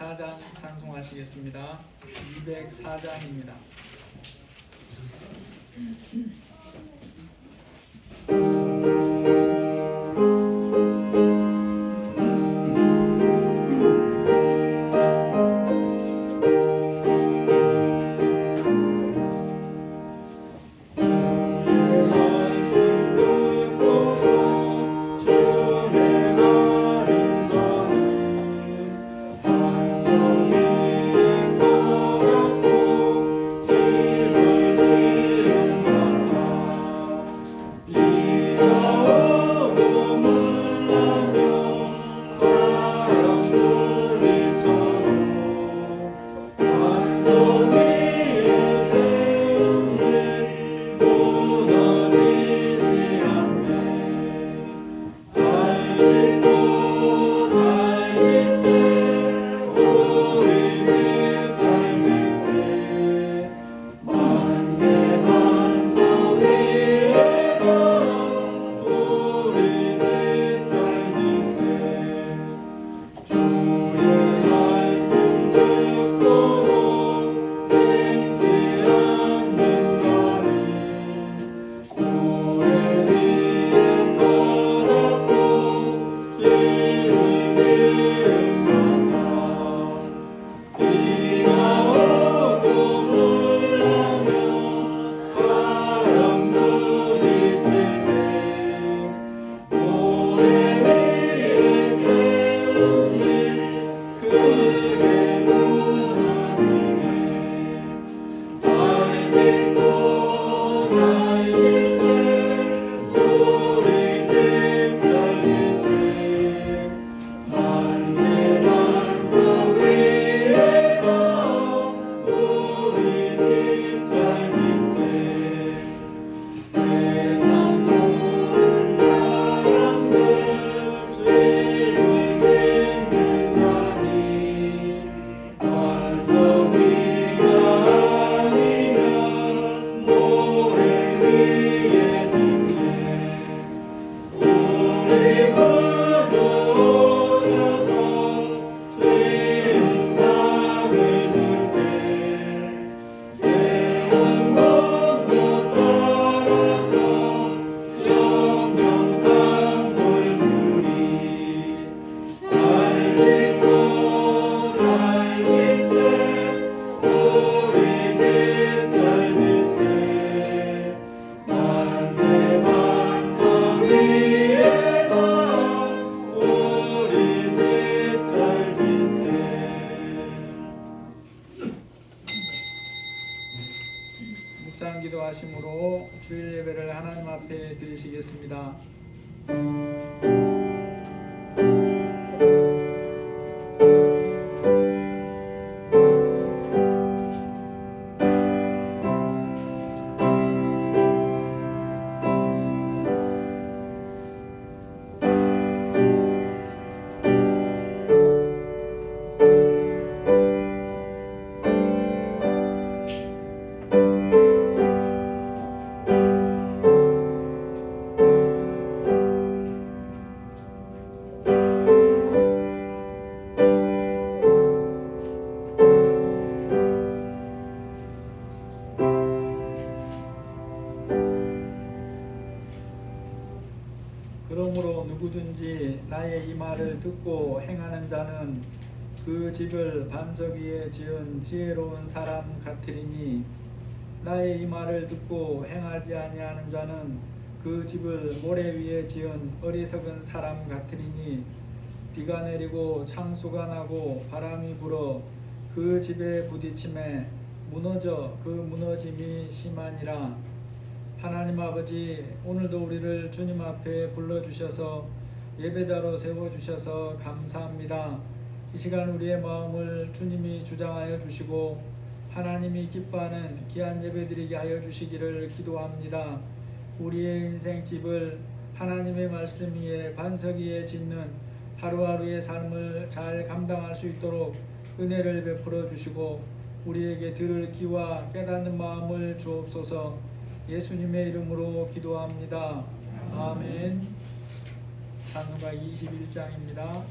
204장 찬송하시겠습니다. 204장입니다. 묵상 기도하심으로 주일 예배를 하나님 앞에 드리시겠습니다. 그러므로 누구든지 나의 이 말을 듣고 행하는 자는 그 집을 반석 위에 지은 지혜로운 사람 같으리니 나의 이 말을 듣고 행하지 아니하는 자는 그 집을 모래 위에 지은 어리석은 사람 같으리니 비가 내리고 창수가 나고 바람이 불어 그 집에 부딪힘에 무너져 그 무너짐이 심하니라. 하나님 아버지, 오늘도 우리를 주님 앞에 불러주셔서 예배자로 세워주셔서 감사합니다. 이 시간 우리의 마음을 주님이 주장하여 주시고 하나님이 기뻐하는 귀한 예배드리게 하여 주시기를 기도합니다. 우리의 인생집을 하나님의 말씀 위에 반석 위에 짓는 하루하루의 삶을 잘 감당할 수 있도록 은혜를 베풀어 주시고 우리에게 들을 귀와 깨닫는 마음을 주옵소서. 예수님의 이름으로 기도합니다. 아멘. 찬송가 21장입니다.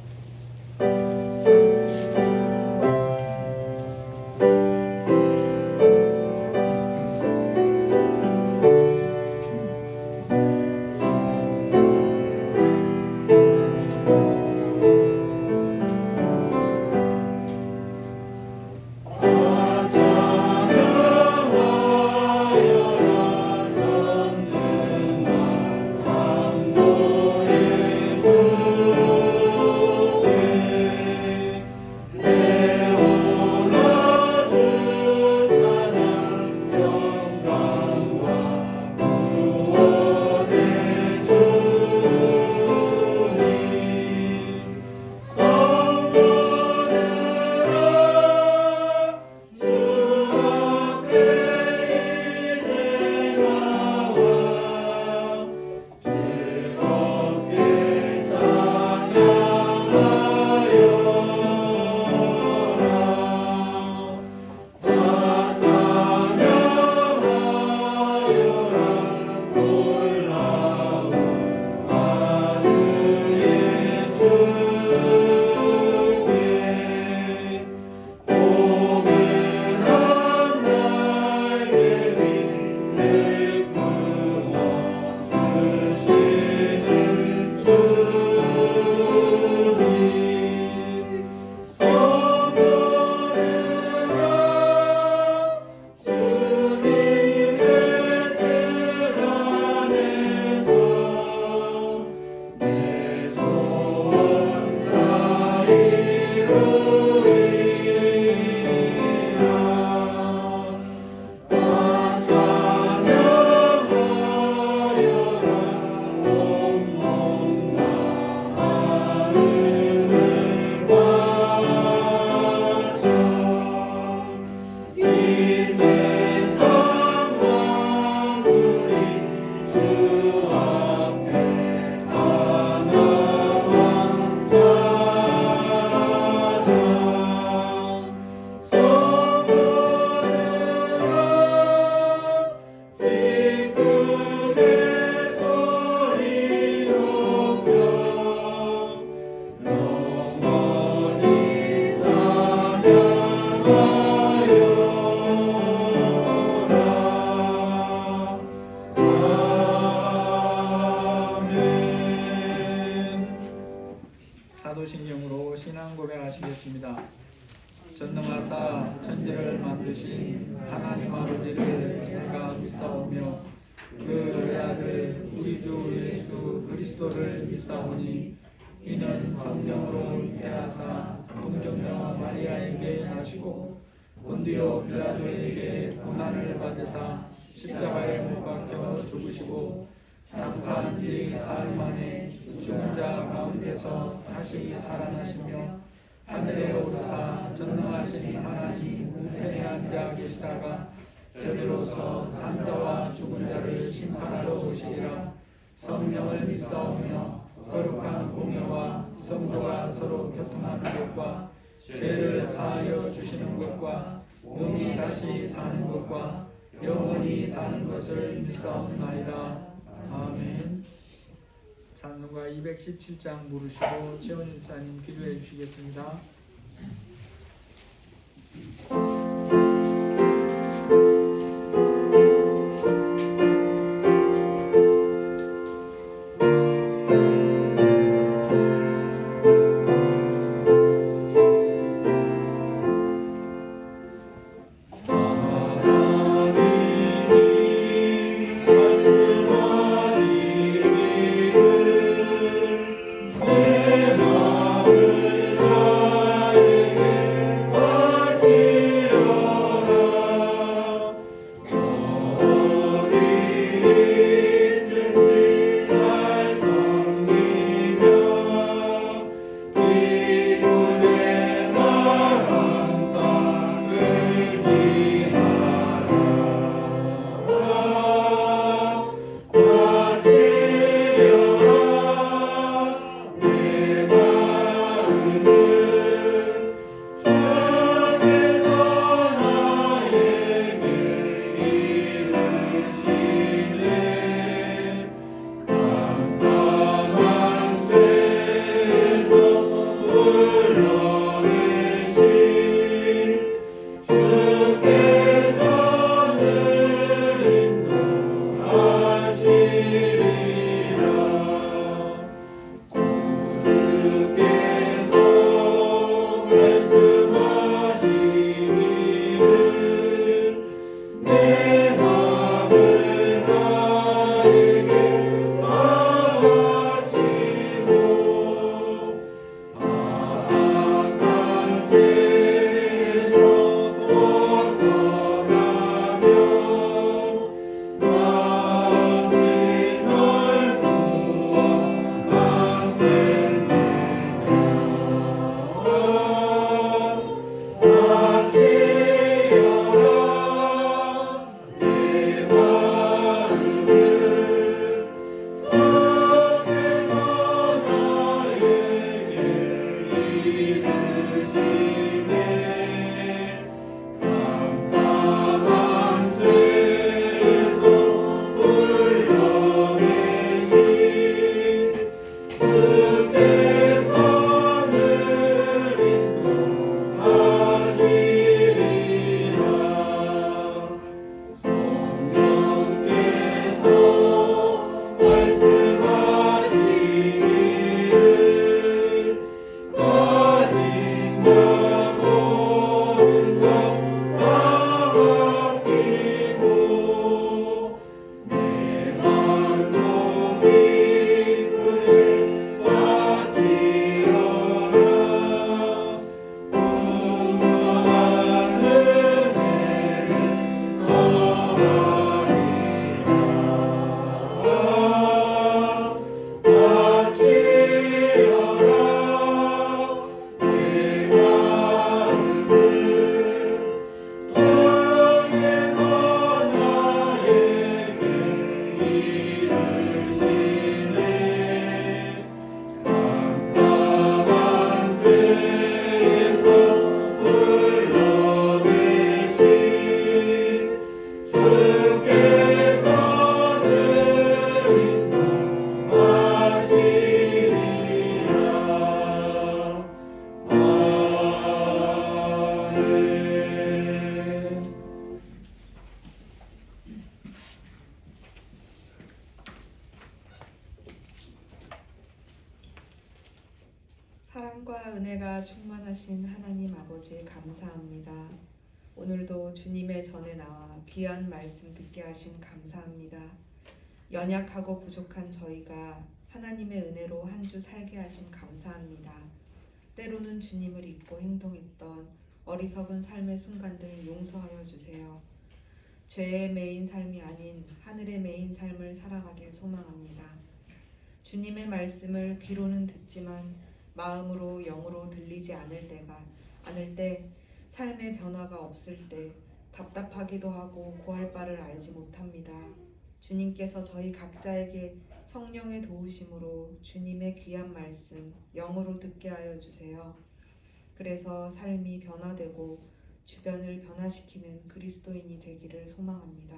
도신경으로 신앙 고백하시겠습니다. 전능하사 천지를 만드신 하나님 아버지를 내가 믿사오며 그 외아들 우리 주 예수 그리스도를 믿사오니 이는 성령으로 잉태하사 동정녀 마리아에게 나시고 본디오 빌라도에게 고난을 받으사 십자가에 못 박혀 죽으시고 장사한 지 사흘 만에 죽은 자 가운데서 다시 살아나시며 하늘에 오르사 전능하신 하나님 우편에 앉아 계시다가 저리로서 산자와 죽은 자를 심판하러 오시리라. 성령을 믿사오며 거룩한 공예와 성도가 서로 교통하는 것과 죄를 사하여 주시는 것과 몸이 다시 사는 것과 영원히 사는 것을 믿사옵나이다. 아멘. 찬송가 217장 부르시고 지원 집사님 기도해 주시겠습니다. 내 마음을 나에게 바치라. 사랑과 은혜가 충만하신 하나님 아버지 감사합니다. 오늘도 주님의 전에 나와 귀한 말씀 듣게 하심 감사합니다. 연약하고 부족한 저희가 하나님의 은혜로 한 주 살게 하심 감사합니다. 때로는 주님을 잊고 행동했던 어리석은 삶의 순간들 용서하여 주세요. 죄에 매인 삶이 아닌 하늘에 매인 삶을 살아가길 소망합니다. 주님의 말씀을 귀로는 듣지만 마음으로 영으로 들리지 않을 때 삶의 변화가 없을 때 답답하기도 하고 구할 바를 알지 못합니다. 주님께서 저희 각자에게 성령의 도우심으로 주님의 귀한 말씀 영으로 듣게 하여 주세요. 그래서 삶이 변화되고 주변을 변화시키는 그리스도인이 되기를 소망합니다.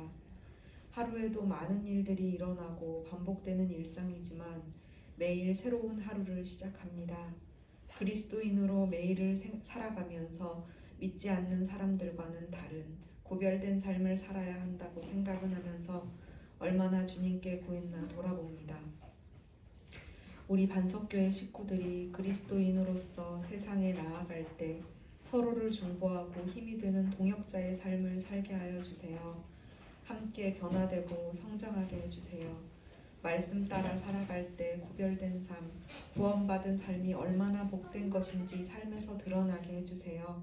하루에도 많은 일들이 일어나고 반복되는 일상이지만 매일 새로운 하루를 시작합니다. 그리스도인으로 매일을 살아가면서 믿지 않는 사람들과는 다른 구별된 삶을 살아야 한다고 생각은 하면서 얼마나 주님께 구했나 돌아봅니다. 우리 반석교회 식구들이 그리스도인으로서 세상에 나아갈 때 서로를 중보하고 힘이 되는 동역자의 삶을 살게 하여 주세요. 함께 변화되고 성장하게 해주세요. 말씀 따라 살아갈 때 구별된 삶, 구원받은 삶이 얼마나 복된 것인지 삶에서 드러나게 해주세요.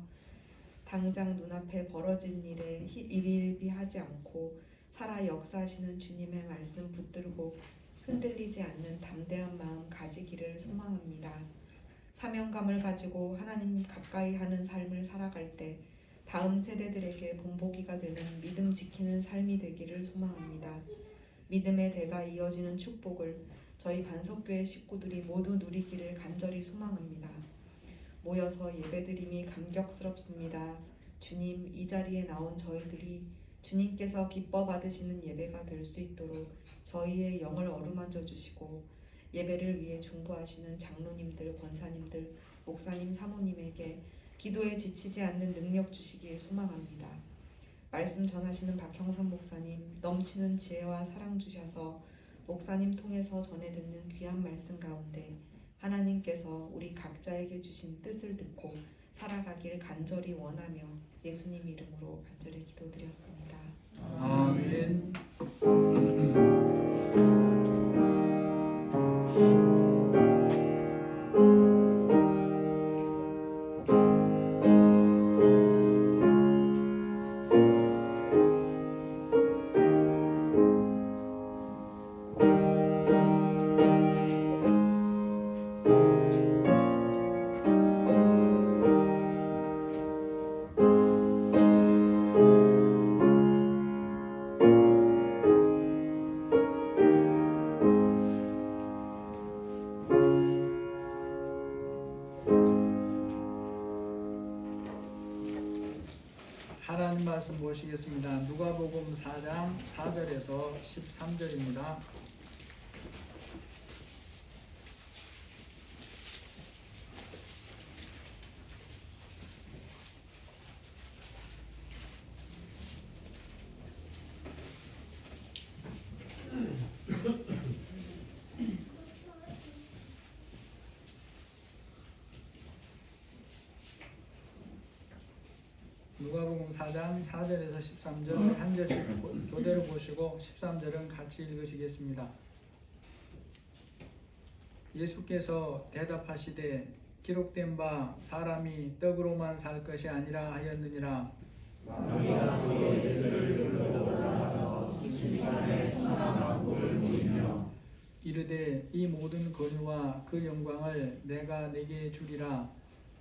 당장 눈앞에 벌어진 일에 일일비하지 않고 살아 역사하시는 주님의 말씀 붙들고 흔들리지 않는 담대한 마음 가지기를 소망합니다. 사명감을 가지고 하나님 가까이 하는 삶을 살아갈 때 다음 세대들에게 본보기가 되는 믿음 지키는 삶이 되기를 소망합니다. 믿음의 대가 이어지는 축복을 저희 반석교회 식구들이 모두 누리기를 간절히 소망합니다. 모여서 예배드림이 감격스럽습니다. 주님, 이 자리에 나온 저희들이 주님께서 기뻐 받으시는 예배가 될 수 있도록 저희의 영을 어루만져 주시고 예배를 위해 중보하시는 장로님들, 권사님들, 목사님, 사모님에게 기도에 지치지 않는 능력 주시길 소망합니다. 말씀 전하시는 박형선 목사님 넘치는 지혜와 사랑 주셔서 목사님 통해서 전해 듣는 귀한 말씀 가운데 하나님께서 우리 각자에게 주신 뜻을 듣고 살아가길 간절히 원하며 예수님 이름으로 간절히 기도드렸습니다. 아멘. 하나님 말씀 보시겠습니다. 누가복음 4장 4절에서 13절입니다. 누가복음 4장 4절에서 13절 한 절씩 교대로 보시고 13절은 같이 읽으시겠습니다. 예수께서 대답하시되 기록된 바 사람이 떡으로만 살 것이 아니라 하였느니라. 마귀가 그 예수를 불러 나가서 심판의 천한 만국을 보이며 이르되 이 모든 권위와 그 영광을 내가 내게 주리라.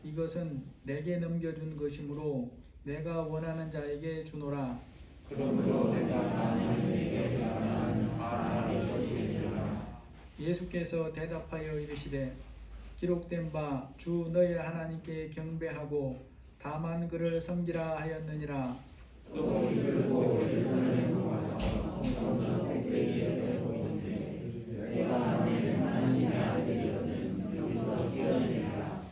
이것은 내게 넘겨준 것이므로 내가 원하는 자에게 주노라. 그러므로 내가 하나님에게 전하는 바라는 것이니라. 예수께서 대답하여 이르시되 기록된 바 주 너희 하나님께 경배하고 다만 그를 섬기라 하였느니라. 또 이르고 예수는 와서 성전 꼭대기에 서고 있는데 내가 내 하나님의 아들이거든 여기서 뛰어내리라.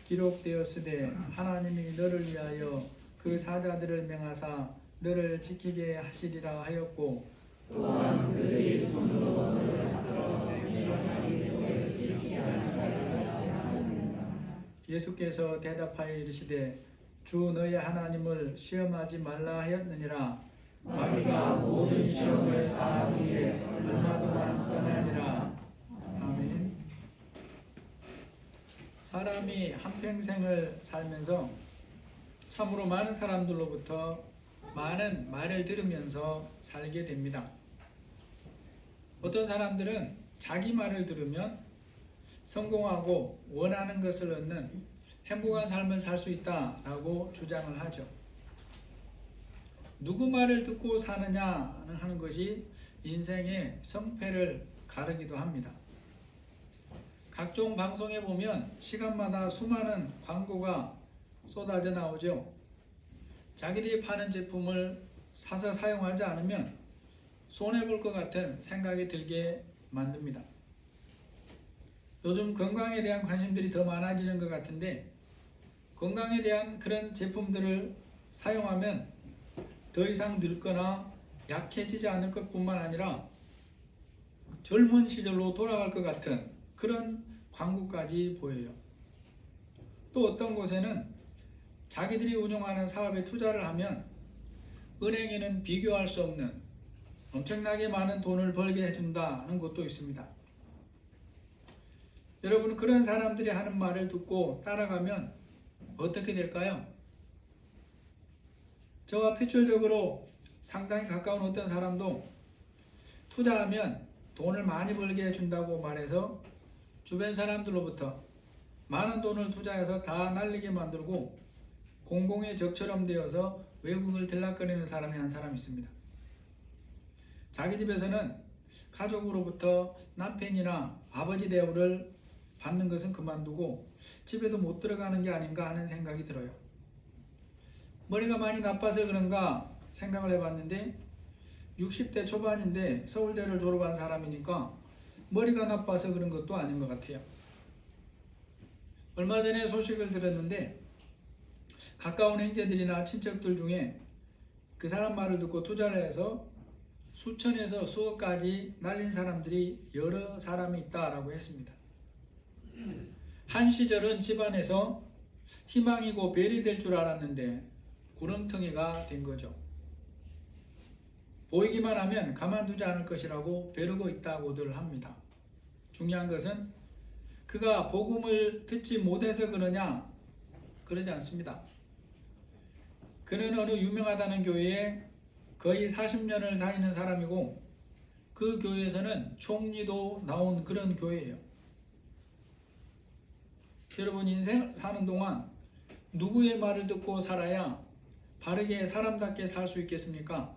기록되었으되 하나님이 너를 위하여 그 사자들을 명하사 너를 지키게 하시리라 하였고 또한 그들이 손으로 너를 받들어 내 기관하기 위해 지키지 않게 하였느니라. 예수께서 대답하여 이르시되 주 너의 하나님을 시험하지 말라 하였느니라. 마귀가 모든 시험을 다 위해 얼마 동안 떠나니라. 아멘. 사람이 한평생을 살면서 참으로 많은 사람들로부터 많은 말을 들으면서 살게 됩니다. 어떤 사람들은 자기 말을 들으면 성공하고 원하는 것을 얻는 행복한 삶을 살 수 있다라고 주장을 하죠. 누구 말을 듣고 사느냐 하는 것이 인생의 성패를 가르기도 합니다. 각종 방송에 보면 시간마다 수많은 광고가 쏟아져 나오죠. 자기들이 파는 제품을 사서 사용하지 않으면 손해볼 것 같은 생각이 들게 만듭니다. 요즘 건강에 대한 관심들이 더 많아지는 것 같은데 건강에 대한 그런 제품들을 사용하면 더 이상 늙거나 약해지지 않을 것뿐만 아니라 젊은 시절로 돌아갈 것 같은 그런 광고까지 보여요. 또 어떤 곳에는 자기들이 운영하는 사업에 투자를 하면 은행에는 비교할 수 없는 엄청나게 많은 돈을 벌게 해준다는 곳도 있습니다. 여러분, 그런 사람들이 하는 말을 듣고 따라가면 어떻게 될까요? 저와 필출적으로 상당히 가까운 어떤 사람도 투자하면 돈을 많이 벌게 해준다고 말해서 주변 사람들로부터 많은 돈을 투자해서 다 날리게 만들고 공공의 적처럼 되어서 외국을 들락거리는 사람이 한 사람 있습니다. 자기 집에서는 가족으로부터 남편이나 아버지 대우를 받는 것은 그만두고 집에도 못 들어가는 게 아닌가 하는 생각이 들어요. 머리가 많이 나빠서 그런가 생각을 해봤는데 60대 초반인데 서울대를 졸업한 사람이니까 머리가 나빠서 그런 것도 아닌 것 같아요. 얼마 전에 소식을 들었는데 가까운 형제들이나 친척들 중에 그 사람 말을 듣고 투자를 해서 수천에서 수억까지 날린 사람들이 여러 사람이 있다라고 했습니다. 한 시절은 집안에서 희망이고 벨이 될 줄 알았는데 구렁텅이가 된 거죠. 보이기만 하면 가만두지 않을 것이라고 벼르고 있다고들 합니다. 중요한 것은 그가 복음을 듣지 못해서 그러냐? 그러지 않습니다. 그는 어느 유명하다는 교회에 거의 40년을 다니는 사람이고 그 교회에서는 총리도 나온 그런 교회예요. 여러분, 인생 사는 동안 누구의 말을 듣고 살아야 바르게 사람답게 살 수 있겠습니까?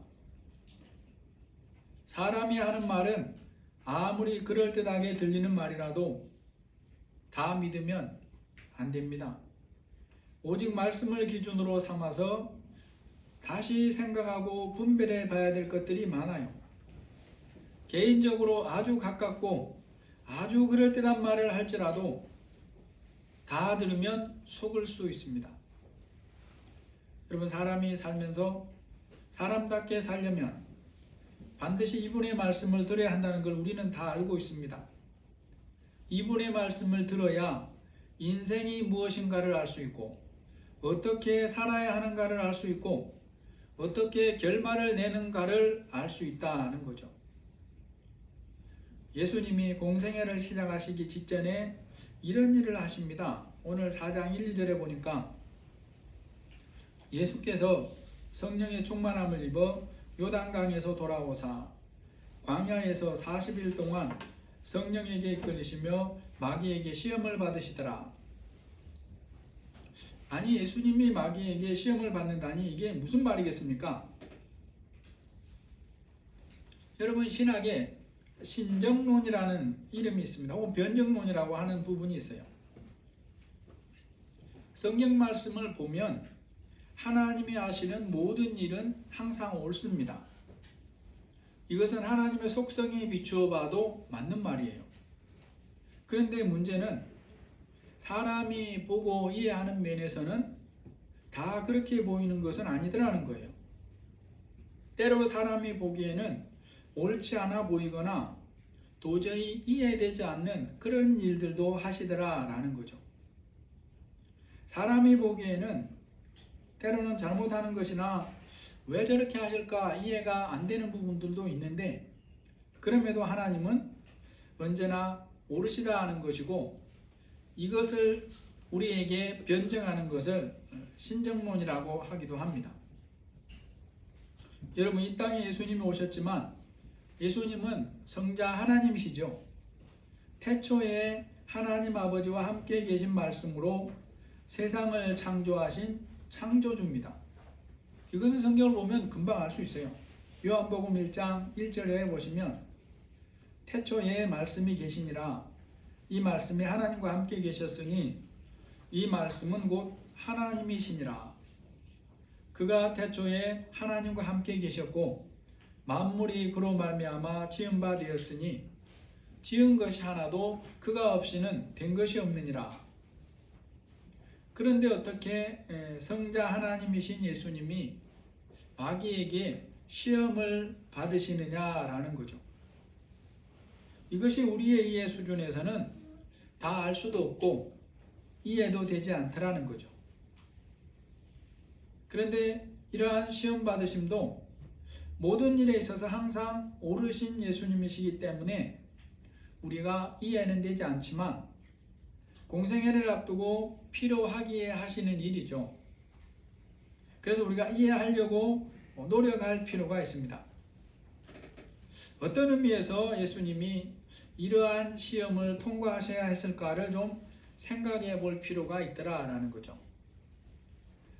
사람이 하는 말은 아무리 그럴듯하게 들리는 말이라도 다 믿으면 안 됩니다. 오직 말씀을 기준으로 삼아서 다시 생각하고 분별해 봐야 될 것들이 많아요. 개인적으로 아주 가깝고 아주 그럴듯한 말을 할지라도 다 들으면 속을 수 있습니다. 여러분, 사람이 살면서 사람답게 살려면 반드시 이분의 말씀을 들어야 한다는 걸 우리는 다 알고 있습니다. 이분의 말씀을 들어야 인생이 무엇인가를 알 수 있고 어떻게 살아야 하는가를 알 수 있고 어떻게 결말을 내는가를 알 수 있다는 거죠. 예수님이 공생애를 시작하시기 직전에 이런 일을 하십니다. 오늘 4장 1, 2절에 보니까 예수께서 성령의 충만함을 입어 요단강에서 돌아오사 광야에서 40일 동안 성령에게 이끌리시며 마귀에게 시험을 받으시더라. 아니, 예수님이 마귀에게 시험을 받는다니 이게 무슨 말이겠습니까? 여러분, 신학에 신정론이라는 이름이 있습니다. 혹은 변정론이라고 하는 부분이 있어요. 성경 말씀을 보면 하나님이 하시는 모든 일은 항상 옳습니다. 이것은 하나님의 속성에 비추어 봐도 맞는 말이에요. 그런데 문제는 사람이 보고 이해하는 면에서는 다 그렇게 보이는 것은 아니더라는 거예요. 때로 사람이 보기에는 옳지 않아 보이거나 도저히 이해되지 않는 그런 일들도 하시더라라는 거죠. 사람이 보기에는 때로는 잘못하는 것이나 왜 저렇게 하실까 이해가 안 되는 부분들도 있는데, 그럼에도 하나님은 언제나 옳으시다 하는 것이고, 이것을 우리에게 변증하는 것을 신정론이라고 하기도 합니다. 여러분, 이 땅에 예수님이 오셨지만 예수님은 성자 하나님이시죠. 태초에 하나님 아버지와 함께 계신 말씀으로 세상을 창조하신 창조주입니다. 이것을 성경을 보면 금방 알 수 있어요. 요한복음 1장 1절에 보시면 태초에 말씀이 계시니라. 이 말씀이 하나님과 함께 계셨으니 이 말씀은 곧 하나님이시니라. 그가 태초에 하나님과 함께 계셨고 만물이 그로 말미암아 지은 바 되었으니 지은 것이 하나도 그가 없이는 된 것이 없느니라. 그런데 어떻게 성자 하나님이신 예수님이 마귀에게 시험을 받으시느냐라는 거죠. 이것이 우리의 이해 수준에서는 다 알 수도 없고 이해도 되지 않더라는 거죠. 그런데 이러한 시험 받으심도 모든 일에 있어서 항상 옳으신 예수님이시기 때문에 우리가 이해는 되지 않지만 공생애를 앞두고 필요하기에 하시는 일이죠. 그래서 우리가 이해하려고 노력할 필요가 있습니다. 어떤 의미에서 예수님이 이러한 시험을 통과하셔야 했을까를 좀 생각해 볼 필요가 있더라라는 거죠.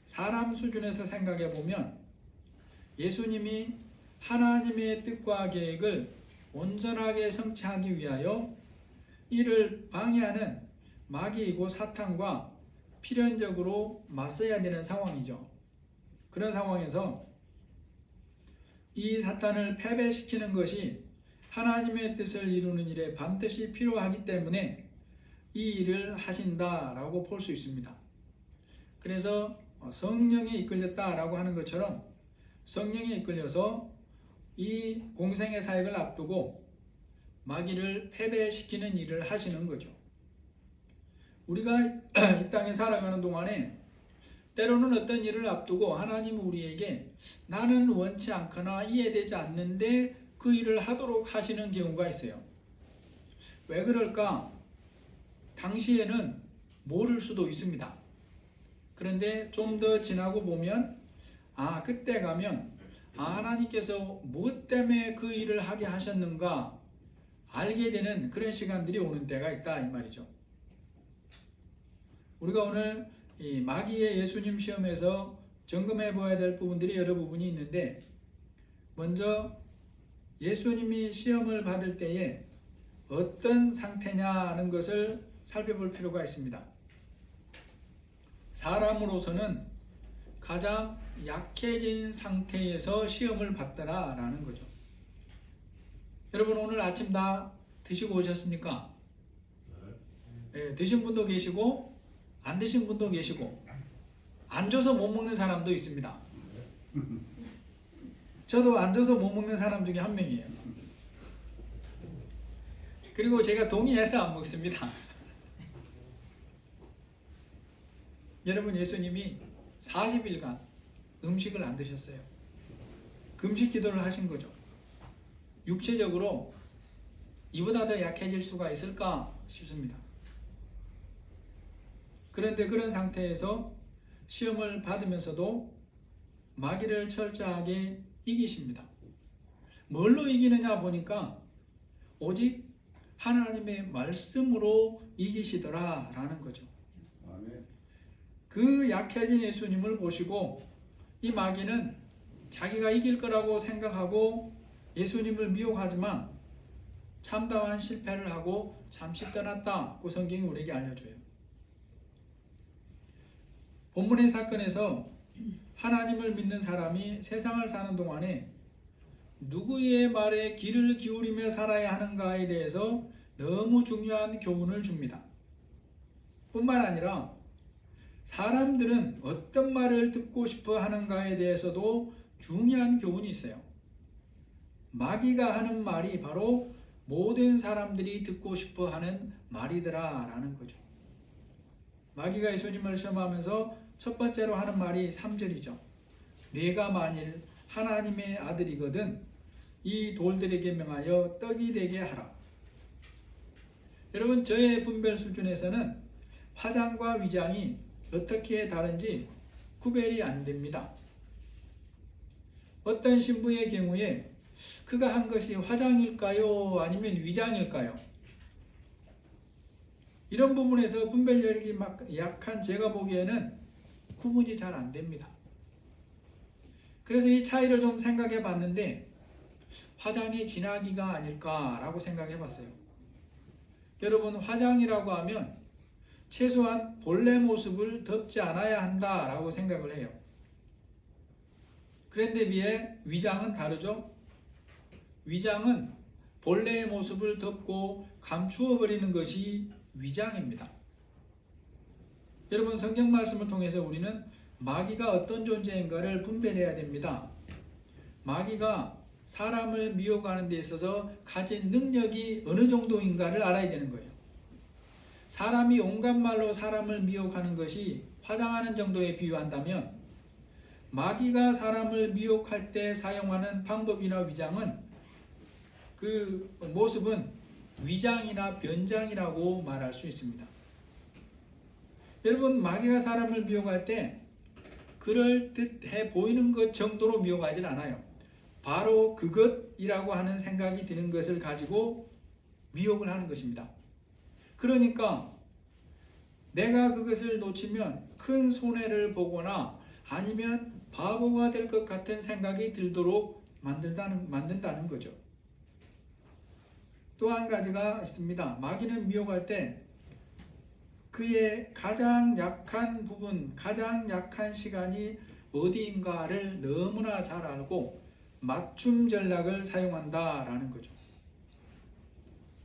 사람 수준에서 생각해 보면 예수님이 하나님의 뜻과 계획을 온전하게 성취하기 위하여 이를 방해하는 마귀이고 사탄과 필연적으로 맞서야 되는 상황이죠. 그런 상황에서 이 사탄을 패배시키는 것이 하나님의 뜻을 이루는 일에 반드시 필요하기 때문에 이 일을 하신다라고 볼 수 있습니다. 그래서 성령에 이끌렸다라고 하는 것처럼 성령에 이끌려서 이 공생의 사역을 앞두고 마귀를 패배시키는 일을 하시는 거죠. 우리가 이 땅에 살아가는 동안에 때로는 어떤 일을 앞두고 하나님은 우리에게 나는 원치 않거나 이해되지 않는데 그 일을 하도록 하시는 경우가 있어요. 왜 그럴까? 당시에는 모를 수도 있습니다. 그런데 좀 더 지나고 보면 그때 가면 하나님께서 무엇 때문에 그 일을 하게 하셨는가 알게 되는 그런 시간들이 오는 때가 있다 이 말이죠. 우리가 오늘 이 마귀의 예수님 시험에서 점검해 보아야 될 부분들이 여러 부분이 있는데, 먼저 예수님이 시험을 받을 때에 어떤 상태냐는 것을 살펴볼 필요가 있습니다. 사람으로서는 가장 약해진 상태에서 시험을 받더라라는 거죠. 여러분, 오늘 아침 다 드시고 오셨습니까? 네, 드신 분도 계시고 안 드신 분도 계시고 안 줘서 못 먹는 사람도 있습니다. 저도 안 줘서 못 먹는 사람 중에 한 명이에요. 그리고 제가 동의해도 안 먹습니다. 여러분, 예수님이 40일간 음식을 안 드셨어요. 금식 기도를 하신 거죠. 육체적으로 이보다 더 약해질 수가 있을까 싶습니다. 그런데 그런 상태에서 시험을 받으면서도 마귀를 철저하게 이기십니다. 뭘로 이기느냐 보니까 오직 하나님의 말씀으로 이기시더라라는 거죠. 그 약해진 예수님을 보시고 이 마귀는 자기가 이길 거라고 생각하고 예수님을 미혹하지만 참다운 실패를 하고 잠시 떠났다고 성경이 우리에게 알려줘요. 본문의 사건에서 하나님을 믿는 사람이 세상을 사는 동안에 누구의 말에 귀를 기울이며 살아야 하는가에 대해서 너무 중요한 교훈을 줍니다. 뿐만 아니라 사람들은 어떤 말을 듣고 싶어 하는가에 대해서도 중요한 교훈이 있어요. 마귀가 하는 말이 바로 모든 사람들이 듣고 싶어 하는 말이더라 라는 거죠. 마귀가 예수님을 시험하면서 첫 번째로 하는 말이 3절이죠. 네가 만일 하나님의 아들이거든 이 돌들에게 명하여 떡이 되게 하라. 여러분, 저의 분별 수준에서는 화장과 위장이 어떻게 다른지 구별이 안 됩니다. 어떤 신부의 경우에 그가 한 것이 화장일까요? 아니면 위장일까요? 이런 부분에서 분별력이 약한 제가 보기에는 구분이 잘 안 됩니다. 그래서 이 차이를 좀 생각해 봤는데 화장의 진화기가 아닐까라고 생각해 봤어요. 여러분, 화장이라고 하면 최소한 본래 모습을 덮지 않아야 한다라고 생각을 해요. 그런데 비해 위장은 다르죠. 위장은 본래의 모습을 덮고 감추어 버리는 것이 위장입니다. 여러분, 성경 말씀을 통해서 우리는 마귀가 어떤 존재인가를 분별해야 됩니다. 마귀가 사람을 미혹하는 데 있어서 가진 능력이 어느 정도인가를 알아야 되는 거예요. 사람이 온갖 말로 사람을 미혹하는 것이 화장하는 정도에 비유한다면 마귀가 사람을 미혹할 때 사용하는 방법이나 위장은 그 모습은 위장이나 변장이라고 말할 수 있습니다. 여러분, 마귀가 사람을 미혹할 때 그럴듯해 보이는 것 정도로 미혹하지 않아요. 바로 그것이라고 하는 생각이 드는 것을 가지고 미혹을 하는 것입니다. 그러니까 내가 그것을 놓치면 큰 손해를 보거나 아니면 바보가 될 것 같은 생각이 들도록 만든다는 거죠. 또 한 가지가 있습니다. 마귀는 미혹할 때 그의 가장 약한 부분, 가장 약한 시간이 어디인가를 너무나 잘 알고 맞춤 전략을 사용한다라는 거죠.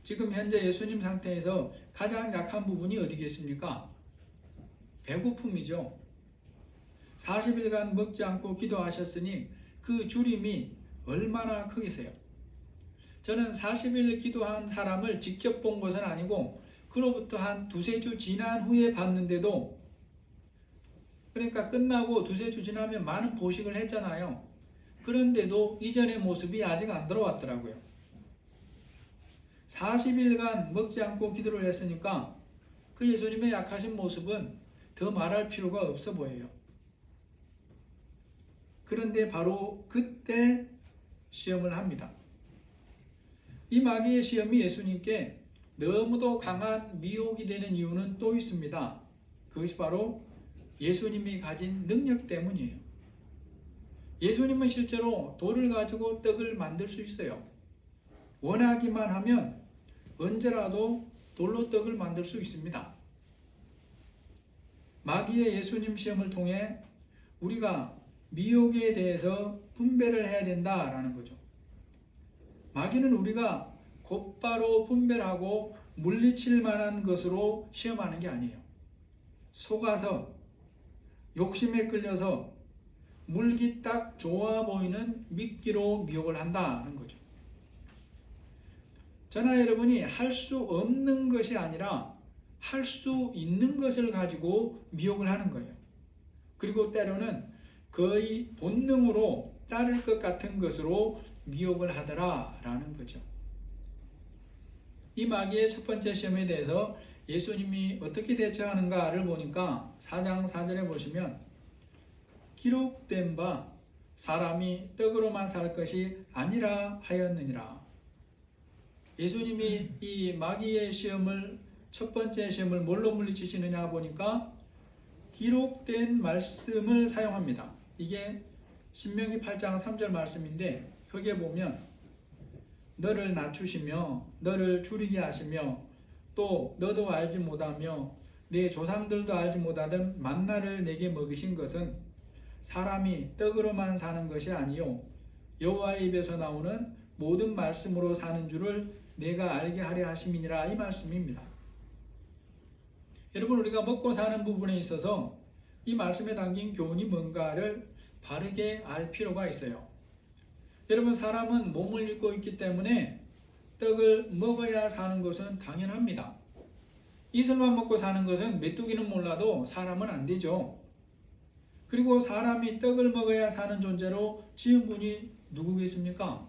지금 현재 예수님 상태에서 가장 약한 부분이 어디겠습니까? 배고픔이죠. 40일간 먹지 않고 기도하셨으니 그 주림이 얼마나 크겠어요. 저는 40일 기도한 사람을 직접 본 것은 아니고 그로부터 한 두세 주 지난 후에 봤는데도, 그러니까 끝나고 두세 주 지나면 많은 보식을 했잖아요. 그런데도 이전의 모습이 아직 안 들어왔더라고요. 40일간 먹지 않고 기도를 했으니까 그 예수님의 약하신 모습은 더 말할 필요가 없어 보여요. 그런데 바로 그때 시험을 합니다. 이 마귀의 시험이 예수님께 너무도 강한 미혹이 되는 이유는 또 있습니다. 그것이 바로 예수님이 가진 능력 때문이에요. 예수님은 실제로 돌을 가지고 떡을 만들 수 있어요. 원하기만 하면 언제라도 돌로 떡을 만들 수 있습니다. 마귀의 예수님 시험을 통해 우리가 미혹에 대해서 분별을 해야 된다라는 거죠. 마귀는 우리가 곧바로 분별하고 물리칠 만한 것으로 시험하는 게 아니에요. 속아서 욕심에 끌려서 물기 딱 좋아 보이는 미끼로 미혹을 한다는 거죠. 저나 여러분이 할 수 없는 것이 아니라 할 수 있는 것을 가지고 미혹을 하는 거예요. 그리고 때로는 거의 본능으로 따를 것 같은 것으로 미혹을 하더라라는 거죠. 이 마귀의 첫 번째 시험에 대해서 예수님이 어떻게 대처하는가를 보니까 4장 4절에 보시면 기록된 바 사람이 떡으로만 살 것이 아니라 하였느니라. 예수님이 이 마귀의 시험을, 첫 번째 시험을 뭘로 물리치시느냐 보니까 기록된 말씀을 사용합니다. 이게 신명기 8장 3절 말씀인데 거기에 보면 너를 낮추시며 너를 줄이게 하시며 또 너도 알지 못하며 네 조상들도 알지 못하던 만나를 내게 먹이신 것은 사람이 떡으로만 사는 것이 아니요 여호와의 입에서 나오는 모든 말씀으로 사는 줄을 내가 알게 하려 하심이니라. 이 말씀입니다. 여러분, 우리가 먹고 사는 부분에 있어서 이 말씀에 담긴 교훈이 뭔가를 바르게 알 필요가 있어요. 여러분, 사람은 몸을 입고 있기 때문에 떡을 먹어야 사는 것은 당연합니다. 이슬만 먹고 사는 것은 메뚜기는 몰라도 사람은 안 되죠. 그리고 사람이 떡을 먹어야 사는 존재로 지은 분이 누구겠습니까?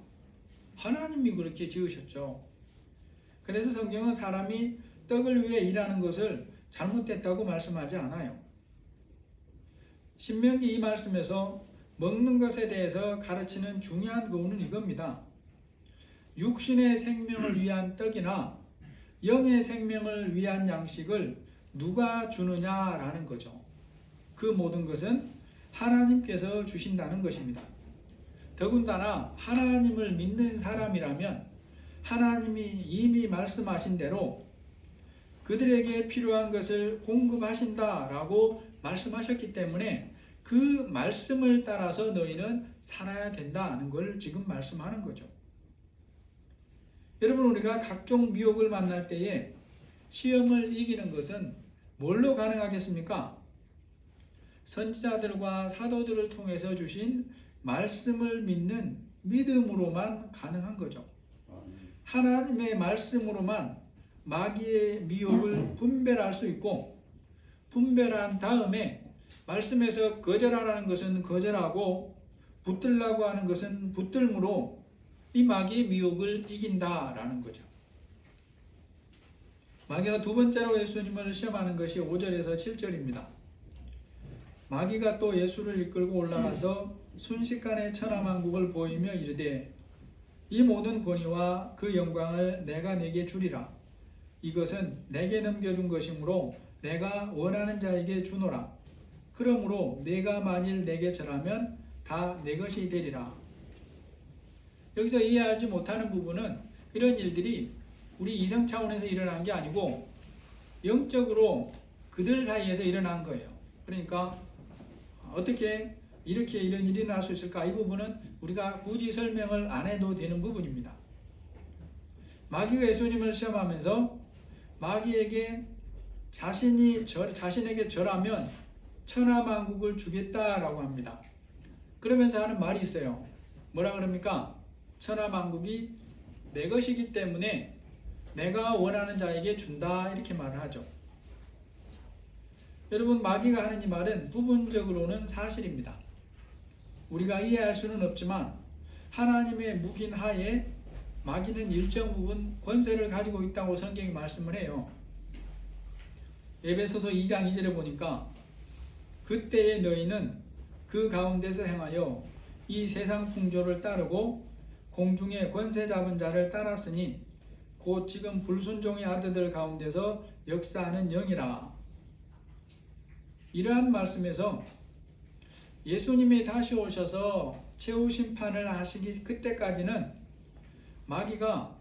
하나님이 그렇게 지으셨죠. 그래서 성경은 사람이 떡을 위해 일하는 것을 잘못됐다고 말씀하지 않아요. 신명기 이 말씀에서 먹는 것에 대해서 가르치는 중요한 교훈은 이겁니다. 육신의 생명을 위한 떡이나 영의 생명을 위한 양식을 누가 주느냐라는 거죠. 그 모든 것은 하나님께서 주신다는 것입니다. 더군다나 하나님을 믿는 사람이라면 하나님이 이미 말씀하신 대로 그들에게 필요한 것을 공급하신다라고 말씀하셨기 때문에 그 말씀을 따라서 너희는 살아야 된다는 걸 지금 말씀하는 거죠. 여러분, 우리가 각종 미혹을 만날 때에 시험을 이기는 것은 뭘로 가능하겠습니까? 선지자들과 사도들을 통해서 주신 말씀을 믿는 믿음으로만 가능한 거죠. 하나님의 말씀으로만 마귀의 미혹을 분별할 수 있고, 분별한 다음에 말씀에서 거절하라는 것은 거절하고 붙들라고 하는 것은 붙들므로 이 마귀의 미혹을 이긴다라는 거죠. 마귀가 두 번째로 예수님을 시험하는 것이 5절에서 7절입니다. 마귀가 또 예수를 이끌고 올라가서 순식간에 천하만국을 보이며 이르되 이 모든 권위와 그 영광을 내가 네게 주리라. 이것은 내게 넘겨준 것이므로 내가 원하는 자에게 주노라. 그러므로 내가 만일 내게 절하면 다 내 것이 되리라. 여기서 이해하지 못하는 부분은 이런 일들이 우리 이성 차원에서 일어난 게 아니고 영적으로 그들 사이에서 일어난 거예요. 그러니까 어떻게 이렇게 이런 일이 일어날 수 있을까? 이 부분은 우리가 굳이 설명을 안 해도 되는 부분입니다. 마귀가 예수님을 시험하면서 마귀에게 자신에게 절하면 천하만국을 주겠다라고 합니다. 그러면서 하는 말이 있어요. 뭐라 그럽니까? 천하만국이 내 것이기 때문에 내가 원하는 자에게 준다, 이렇게 말을 하죠. 여러분, 마귀가 하는 이 말은 부분적으로는 사실입니다. 우리가 이해할 수는 없지만 하나님의 묵인 하에 마귀는 일정 부분 권세를 가지고 있다고 성경이 말씀을 해요. 에베소서 2장 2절에 보니까 그때의 너희는 그 가운데서 행하여 이 세상 풍조를 따르고 공중의 권세 잡은 자를 따랐으니 곧 지금 불순종의 아들들 가운데서 역사하는 영이라. 이러한 말씀에서 예수님이 다시 오셔서 최후 심판을 하시기 그때까지는 마귀가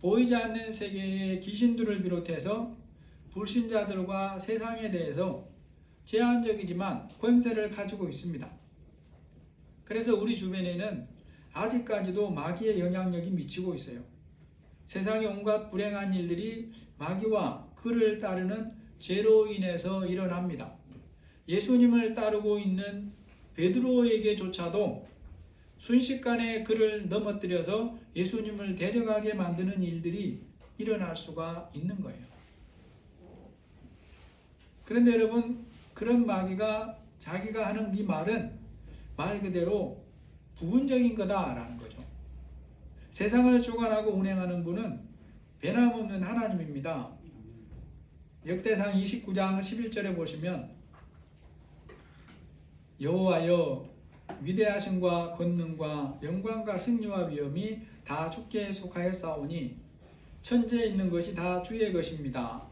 보이지 않는 세계의 귀신들을 비롯해서 불신자들과 세상에 대해서 제한적이지만 권세를 가지고 있습니다. 그래서 우리 주변에는 아직까지도 마귀의 영향력이 미치고 있어요. 세상의 온갖 불행한 일들이 마귀와 그를 따르는 죄로 인해서 일어납니다. 예수님을 따르고 있는 베드로에게조차도 순식간에 그를 넘어뜨려서 예수님을 대적하게 만드는 일들이 일어날 수가 있는 거예요. 그런데 여러분, 그런 마귀가 자기가 하는 이 말은 말 그대로 부분적인 거다라는 거죠. 세상을 주관하고 운행하는 분은 변함없는 하나님입니다. 역대상 29장 11절에 보시면 여호와여 위대하심과 권능과 영광과 승리와 위엄이 다 주께 속하였사오니 천지에 있는 것이 다 주의 것입니다.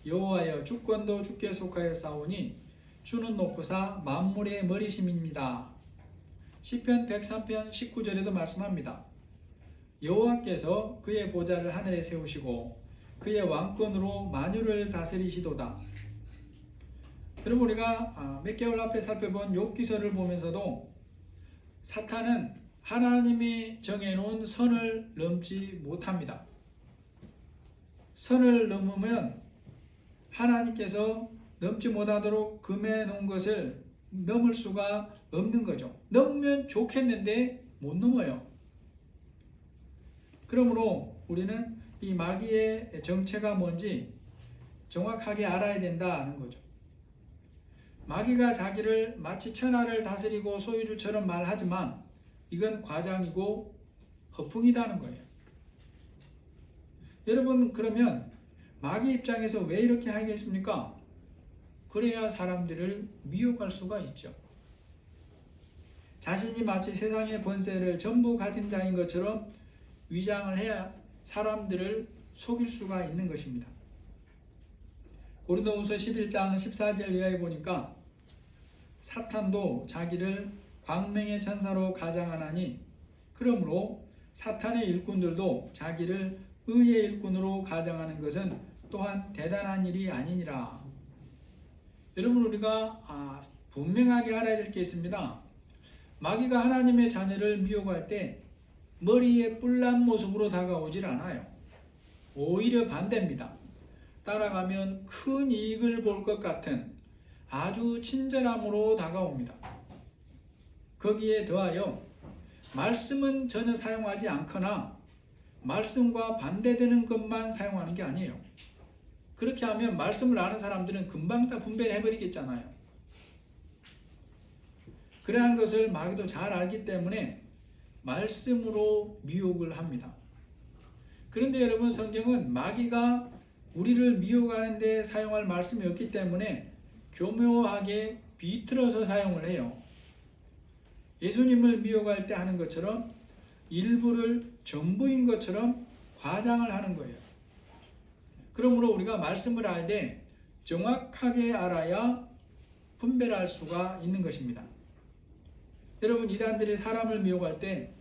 여호와여 주권도 주께 속하였사오니 주는 높으사 만물의 머리심입니다. 시편 103편 19절에도 말씀합니다. 여호와께서 그의 보좌를 하늘에 세우시고 그의 왕권으로 만유를 다스리시도다. 여러분, 우리가 몇 개월 앞에 살펴본 욥기서를 보면서도 사탄은 하나님이 정해놓은 선을 넘지 못합니다. 선을 넘으면 하나님께서 넘지 못하도록 금해 놓은 것을 넘을 수가 없는 거죠. 넘으면 좋겠는데 못 넘어요. 그러므로 우리는 이 마귀의 정체가 뭔지, 정확하게 알아야 된다는 거죠. 마귀가 자기를 마치 천하를 다스리고 소유주처럼 말하지만 이건 과장이고 허풍이다는 거예요. 여러분, 그러면 마귀 입장에서 왜 이렇게 하겠습니까? 그래야 사람들을 미혹할 수가 있죠. 자신이 마치 세상의 권세를 전부 가진 자인 것처럼 위장을 해야 사람들을 속일 수가 있는 것입니다. 고린도후서 11장 14절 이하에 보니까 사탄도 자기를 광명의 천사로 가장하나니 그러므로 사탄의 일꾼들도 자기를 의의 일꾼으로 가장하는 것은 또한 대단한 일이 아니니라. 여러분, 우리가 분명하게 알아야 될 게 있습니다. 마귀가 하나님의 자녀를 미혹할 때 머리에 뿔난 모습으로 다가오질 않아요. 오히려 반대입니다. 따라가면 큰 이익을 볼 것 같은 아주 친절함으로 다가옵니다. 거기에 더하여 말씀은 전혀 사용하지 않거나 말씀과 반대되는 것만 사용하는 게 아니에요. 그렇게 하면 말씀을 아는 사람들은 금방 다 분별해버리겠잖아요. 그러한 것을 마귀도 잘 알기 때문에 말씀으로 미혹을 합니다. 그런데 여러분, 성경은 마귀가 우리를 미혹하는 데 사용할 말씀이 없기 때문에 교묘하게 비틀어서 사용을 해요. 예수님을 미혹할 때 하는 것처럼 일부를 전부인 것처럼 과장을 하는 거예요. 그러므로 우리가 말씀을 알 때 정확하게 알아야 분별할 수가 있는 것입니다. 여러분, 이단들이 사람을 미혹할 때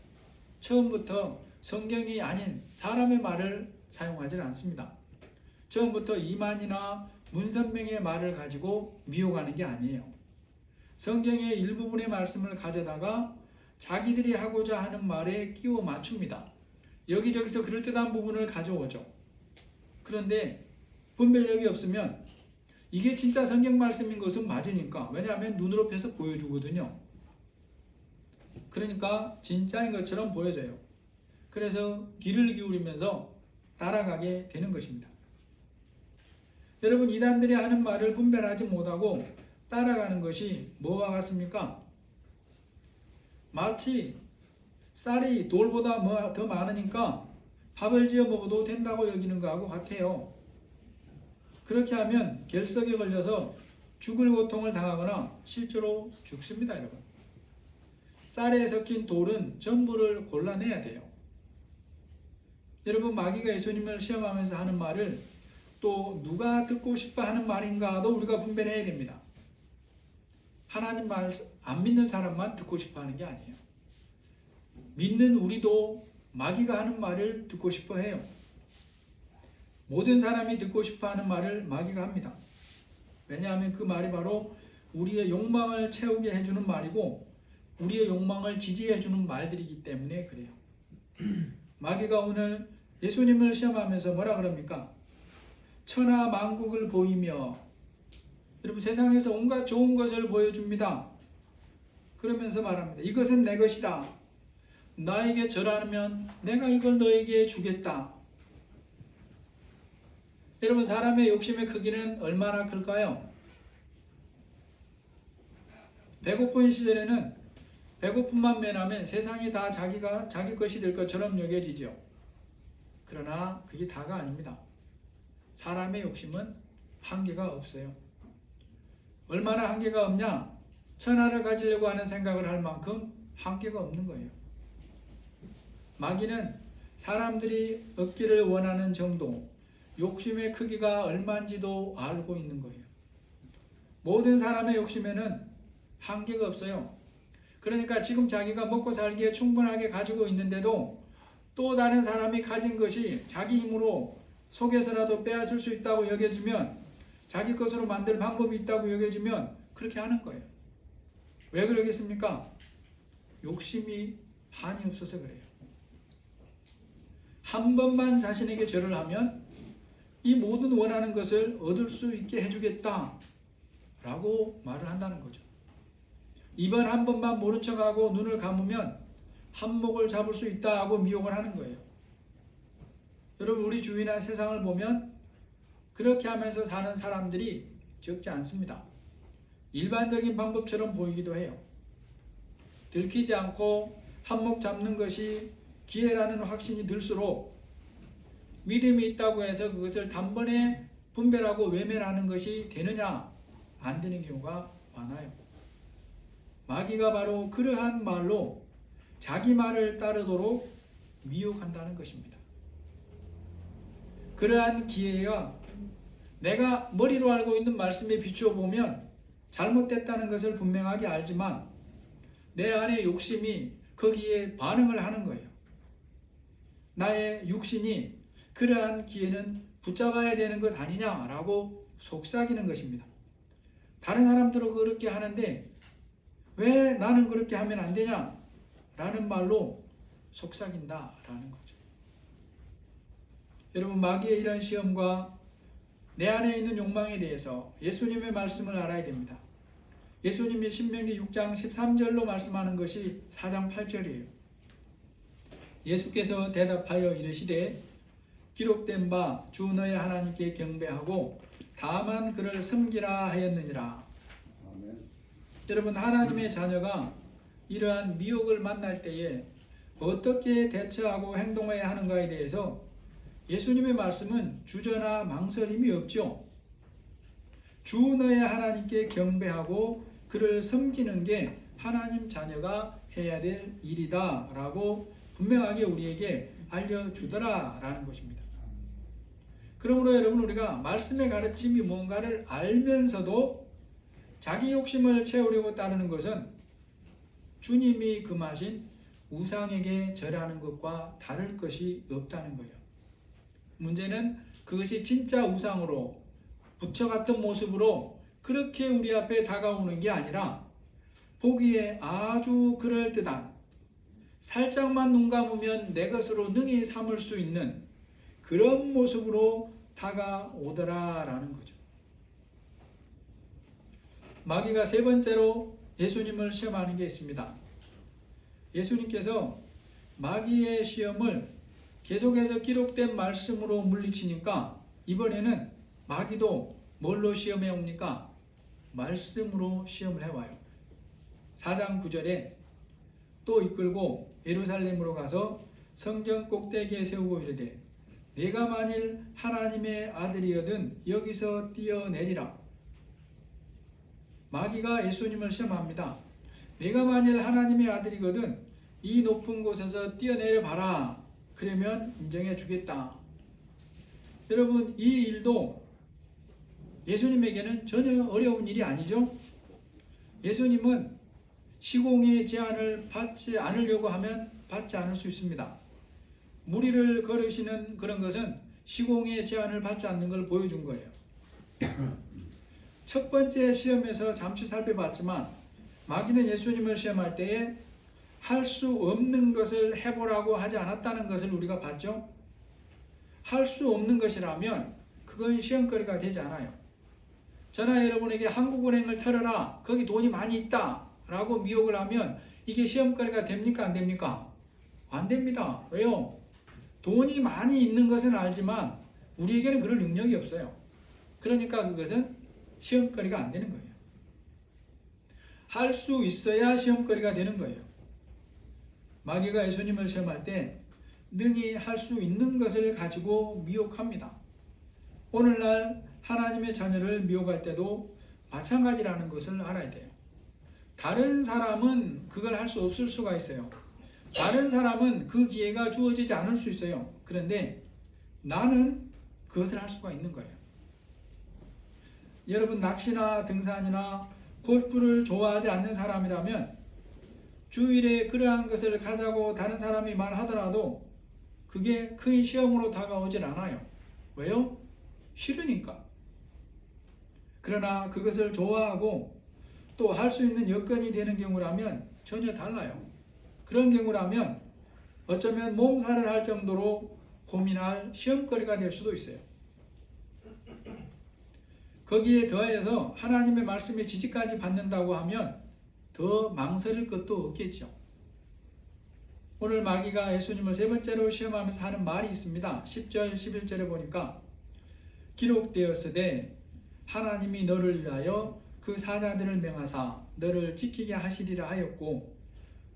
처음부터 성경이 아닌 사람의 말을 사용하지 않습니다. 처음부터 이만이나 문선명의 말을 가지고 미혹하는 게 아니에요. 성경의 일부분의 말씀을 가져다가 자기들이 하고자 하는 말에 끼워 맞춥니다. 여기저기서 그럴듯한 부분을 가져오죠. 그런데 분별력이 없으면 이게 진짜 성경 말씀인 것은 맞으니까, 왜냐하면 눈으로 펴서 보여주거든요. 그러니까 진짜인 것처럼 보여져요. 그래서 귀를 기울이면서 따라가게 되는 것입니다. 여러분, 이단들이 하는 말을 분별하지 못하고 따라가는 것이 뭐와 같습니까? 마치 쌀이 돌보다 더 많으니까 밥을 지어 먹어도 된다고 여기는 것하고 같아요. 그렇게 하면 결석에 걸려서 죽을 고통을 당하거나 실제로 죽습니다, 여러분. 쌀에 섞인 돌은 전부를 골라내야 돼요. 여러분, 마귀가 예수님을 시험하면서 하는 말을 또 누가 듣고 싶어 하는 말인가도 우리가 분별해야 됩니다. 하나님 말 안 믿는 사람만 듣고 싶어 하는 게 아니에요. 믿는 우리도 마귀가 하는 말을 듣고 싶어 해요. 모든 사람이 듣고 싶어 하는 말을 마귀가 합니다. 왜냐하면 그 말이 바로 우리의 욕망을 채우게 해주는 말이고 우리의 욕망을 지지해주는 말들이기 때문에 그래요. 마귀가 오늘 예수님을 시험하면서 뭐라 그럽니까? 천하 만국을 보이며, 여러분, 세상에서 온갖 좋은 것을 보여줍니다. 그러면서 말합니다. 이것은 내 것이다. 나에게 절하면 내가 이걸 너에게 주겠다. 여러분, 사람의 욕심의 크기는 얼마나 클까요? 배고픈 시절에는 배고픔만 면하면 세상이 다 자기 것이 될 것처럼 여겨지죠. 그러나 그게 다가 아닙니다. 사람의 욕심은 한계가 없어요. 얼마나 한계가 없냐? 천하를 가지려고 하는 생각을 할 만큼 한계가 없는 거예요. 마귀는 사람들이 얻기를 원하는 정도, 욕심의 크기가 얼마인지도 알고 있는 거예요. 모든 사람의 욕심에는 한계가 없어요. 그러니까 지금 자기가 먹고 살기에 충분하게 가지고 있는데도 또 다른 사람이 가진 것이 자기 힘으로 속에서라도 빼앗을 수 있다고 여겨지면, 자기 것으로 만들 방법이 있다고 여겨지면 그렇게 하는 거예요. 왜 그러겠습니까? 욕심이 한이 없어서 그래요. 한 번만 자신에게 절을 하면 이 모든 원하는 것을 얻을 수 있게 해주겠다 라고 말을 한다는 거죠. 이번 한 번만 모른 척하고 눈을 감으면 한몫을 잡을 수 있다 하고 미혹을 하는 거예요. 여러분, 우리 주위나 세상을 보면 그렇게 하면서 사는 사람들이 적지 않습니다. 일반적인 방법처럼 보이기도 해요. 들키지 않고 한몫 잡는 것이 기회라는 확신이 들수록 믿음이 있다고 해서 그것을 단번에 분별하고 외면하는 것이 되느냐? 안 되는 경우가 많아요. 마귀가 바로 그러한 말로 자기 말을 따르도록 미혹한다는 것입니다. 그러한 기회가 내가 머리로 알고 있는 말씀에 비추어 보면 잘못됐다는 것을 분명하게 알지만 내 안의 욕심이 거기에 반응을 하는 거예요. 나의 육신이 그러한 기회는 붙잡아야 되는 것 아니냐라고 속삭이는 것입니다. 다른 사람들은 그렇게 하는데 왜 나는 그렇게 하면 안 되냐? 라는 말로 속삭인다라는 거죠. 여러분, 마귀의 이런 시험과 내 안에 있는 욕망에 대해서 예수님의 말씀을 알아야 됩니다. 예수님이 신명기 6장 13절로 말씀하는 것이 4장 8절이에요. 예수께서 대답하여 이르시되 기록된 바 주 너의 하나님께 경배하고 다만 그를 섬기라 하였느니라. 아멘. 여러분, 하나님의 자녀가 이러한 미혹을 만날 때에 어떻게 대처하고 행동해야 하는가에 대해서 예수님의 말씀은 주저나 망설임이 없죠. 주 너의 하나님께 경배하고 그를 섬기는 게 하나님 자녀가 해야 될 일이다 라고 분명하게 우리에게 알려주더라 라는 것입니다. 그러므로 여러분, 우리가 말씀의 가르침이 뭔가를 알면서도 자기 욕심을 채우려고 따르는 것은 주님이 금하신 우상에게 절하는 것과 다를 것이 없다는 거예요. 문제는 그것이 진짜 우상으로 부처 같은 모습으로 그렇게 우리 앞에 다가오는 게 아니라 보기에 아주 그럴듯한, 살짝만 눈 감으면 내 것으로 능히 삼을 수 있는 그런 모습으로 다가오더라라는 거죠. 마귀가 세 번째로 예수님을 시험하는 게 있습니다. 예수님께서 마귀의 시험을 계속해서 기록된 말씀으로 물리치니까 이번에는 마귀도 뭘로 시험해 옵니까? 말씀으로 시험을 해와요. 4장 9절에 또 이끌고 예루살렘으로 가서 성전 꼭대기에 세우고 이르되 내가 만일 하나님의 아들이거든 여기서 뛰어내리라. 마귀가 예수님을 시험합니다. 내가 만일 하나님의 아들이거든 이 높은 곳에서 뛰어내려 봐라. 그러면 인정해 주겠다. 여러분, 이 일도 예수님에게는 전혀 어려운 일이 아니죠. 예수님은 시공의 제한을 받지 않으려고 하면 받지 않을 수 있습니다. 무리를 걸으시는 그런 것은 시공의 제한을 받지 않는 걸 보여준 거예요. 첫 번째 시험에서 잠시 살펴봤지만 마귀는 예수님을 시험할 때에 할 수 없는 것을 해보라고 하지 않았다는 것을 우리가 봤죠. 할 수 없는 것이라면 그건 시험거리가 되지 않아요. 저나 여러분에게 한국은행을 털어라, 거기 돈이 많이 있다 라고 미혹을 하면 이게 시험거리가 됩니까? 안 됩니까? 안 됩니다. 왜요? 돈이 많이 있는 것은 알지만 우리에게는 그럴 능력이 없어요. 그러니까 그것은 시험거리가 안 되는 거예요. 할 수 있어야 시험거리가 되는 거예요. 마귀가 예수님을 시험할 때 능히 할 수 있는 것을 가지고 미혹합니다. 오늘날 하나님의 자녀를 미혹할 때도 마찬가지라는 것을 알아야 돼요. 다른 사람은 그걸 할 수 없을 수가 있어요. 다른 사람은 그 기회가 주어지지 않을 수 있어요. 그런데 나는 그것을 할 수가 있는 거예요. 여러분, 낚시나 등산이나 골프를 좋아하지 않는 사람이라면 주일에 그러한 것을 가자고 다른 사람이 말하더라도 그게 큰 시험으로 다가오질 않아요. 왜요? 싫으니까. 그러나 그것을 좋아하고 또 할 수 있는 여건이 되는 경우라면 전혀 달라요. 그런 경우라면 어쩌면 몸살을 할 정도로 고민할 시험거리가 될 수도 있어요. 거기에 더해서 하나님의 말씀에 지지까지 받는다고 하면 더 망설일 것도 없겠죠. 오늘 마귀가 예수님을 세 번째로 시험하면서 하는 말이 있습니다. 10절, 11절에 보니까 기록되었으되 하나님이 너를 위하여 그 사자들을 명하사 너를 지키게 하시리라 하였고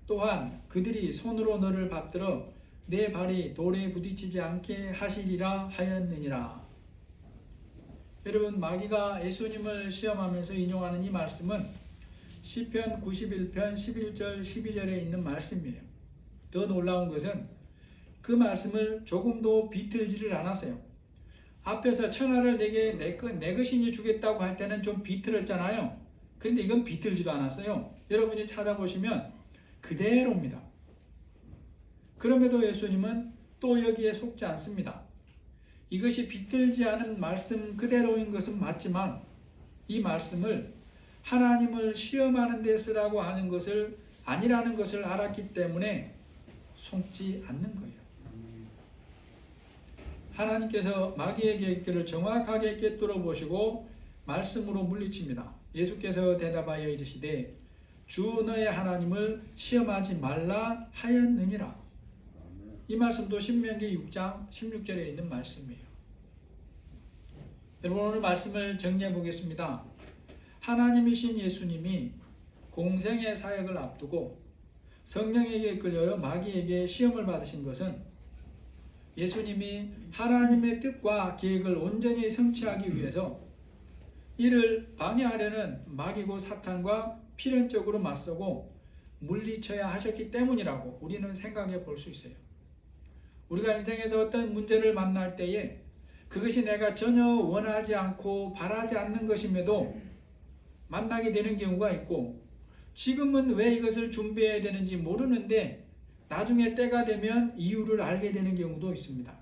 또한 그들이 손으로 너를 받들어 내 발이 돌에 부딪히지 않게 하시리라 하였느니라. 여러분, 마귀가 예수님을 시험하면서 인용하는 이 말씀은 시편 91편 11절 12절에 있는 말씀이에요. 더 놀라운 것은 그 말씀을 조금도 비틀지를 않았어요. 앞에서 천하를 내게 내 것이니 주겠다고 할 때는 좀 비틀었잖아요. 그런데 이건 비틀지도 않았어요. 여러분이 찾아보시면 그대로입니다. 그럼에도 예수님은 또 여기에 속지 않습니다. 이것이 비틀지 않은 말씀 그대로인 것은 맞지만 이 말씀을 하나님을 시험하는 데 쓰라고 하는 것을 아니라는 것을 알았기 때문에 속지 않는 거예요. 하나님께서 마귀의 계획들을 정확하게 꿰뚫어 보시고 말씀으로 물리칩니다. 예수께서 대답하여 이르시되 주 너의 하나님을 시험하지 말라 하였느니라. 이 말씀도 신명기 6장 16절에 있는 말씀이에요. 여러분, 오늘 말씀을 정리해 보겠습니다. 하나님이신 예수님이 공생의 사역을 앞두고 성령에게 끌려 마귀에게 시험을 받으신 것은 예수님이 하나님의 뜻과 계획을 온전히 성취하기 위해서 이를 방해하려는 마귀고 사탄과 필연적으로 맞서고 물리쳐야 하셨기 때문이라고 우리는 생각해 볼 수 있어요. 우리가 인생에서 어떤 문제를 만날 때에 그것이 내가 전혀 원하지 않고 바라지 않는 것임에도 만나게 되는 경우가 있고, 지금은 왜 이것을 준비해야 되는지 모르는데 나중에 때가 되면 이유를 알게 되는 경우도 있습니다.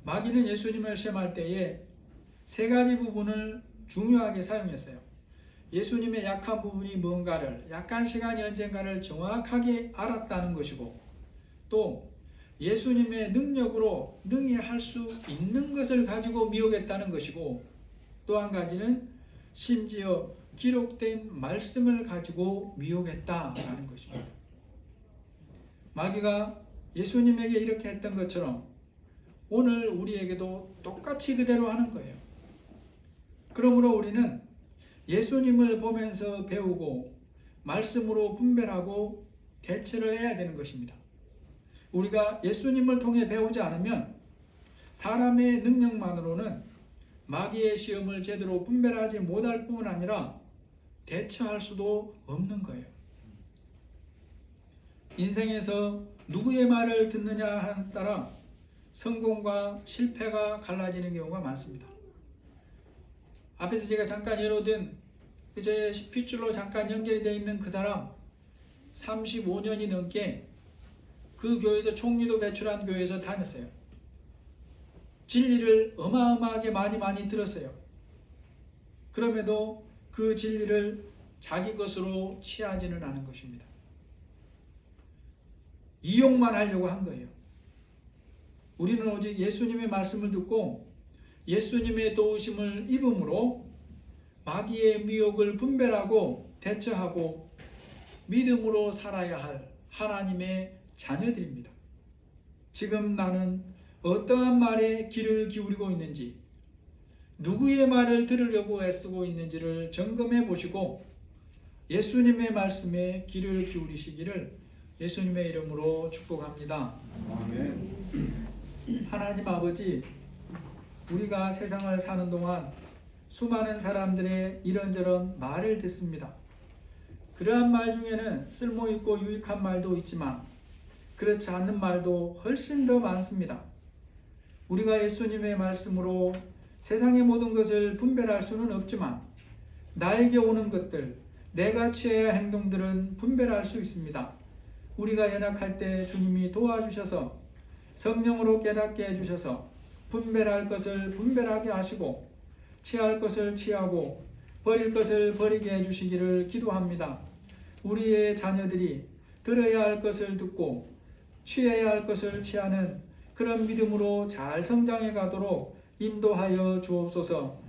마귀는 예수님을 시험할 때에 세 가지 부분을 중요하게 사용했어요. 예수님의 약한 부분이 뭔가를, 약한 시간이 언젠가를 정확하게 알았다는 것이고, 또 예수님의 능력으로 능히 할 수 있는 것을 가지고 미혹했다는 것이고, 또 한 가지는 심지어 기록된 말씀을 가지고 미혹했다라는 것입니다. 마귀가 예수님에게 이렇게 했던 것처럼 오늘 우리에게도 똑같이 그대로 하는 거예요. 그러므로 우리는 예수님을 보면서 배우고 말씀으로 분별하고 대처를 해야 되는 것입니다. 우리가 예수님을 통해 배우지 않으면 사람의 능력만으로는 마귀의 시험을 제대로 분별하지 못할 뿐 아니라 대처할 수도 없는 거예요. 인생에서 누구의 말을 듣느냐에 따라 성공과 실패가 갈라지는 경우가 많습니다. 앞에서 제가 잠깐 예로든 그저의 핏줄로 잠깐 연결이 되어 있는 그 사람 35년이 넘게 그 교회에서 총리도 배출한 교회에서 다녔어요. 진리를 어마어마하게 많이 들었어요. 그럼에도 그 진리를 자기 것으로 취하지는 않은 것입니다. 이용만 하려고 한 거예요. 우리는 오직 예수님의 말씀을 듣고 예수님의 도우심을 입음으로 마귀의 미혹을 분별하고 대처하고 믿음으로 살아야 할 하나님의 자녀들입니다. 지금 나는 어떠한 말에 귀를 기울이고 있는지, 누구의 말을 들으려고 애쓰고 있는지를 점검해 보시고 예수님의 말씀에 귀를 기울이시기를 예수님의 이름으로 축복합니다. 아멘. 하나님 아버지, 우리가 세상을 사는 동안 수많은 사람들의 이런저런 말을 듣습니다. 그러한 말 중에는 쓸모있고 유익한 말도 있지만 그렇지 않는 말도 훨씬 더 많습니다. 우리가 예수님의 말씀으로 세상의 모든 것을 분별할 수는 없지만 나에게 오는 것들, 내가 취해야 할 행동들은 분별할 수 있습니다. 우리가 연약할 때 주님이 도와주셔서 성령으로 깨닫게 해주셔서 분별할 것을 분별하게 하시고 취할 것을 취하고 버릴 것을 버리게 해주시기를 기도합니다. 우리의 자녀들이 들어야 할 것을 듣고 취해야 할 것을 취하는 그런 믿음으로 잘 성장해 가도록 인도하여 주옵소서.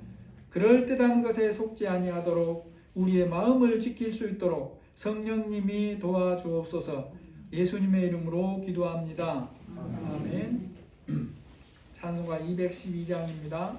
그럴듯한 것에 속지 아니하도록 우리의 마음을 지킬 수 있도록 성령님이 도와주옵소서. 예수님의 이름으로 기도합니다. 아멘. 찬송가 212장입니다.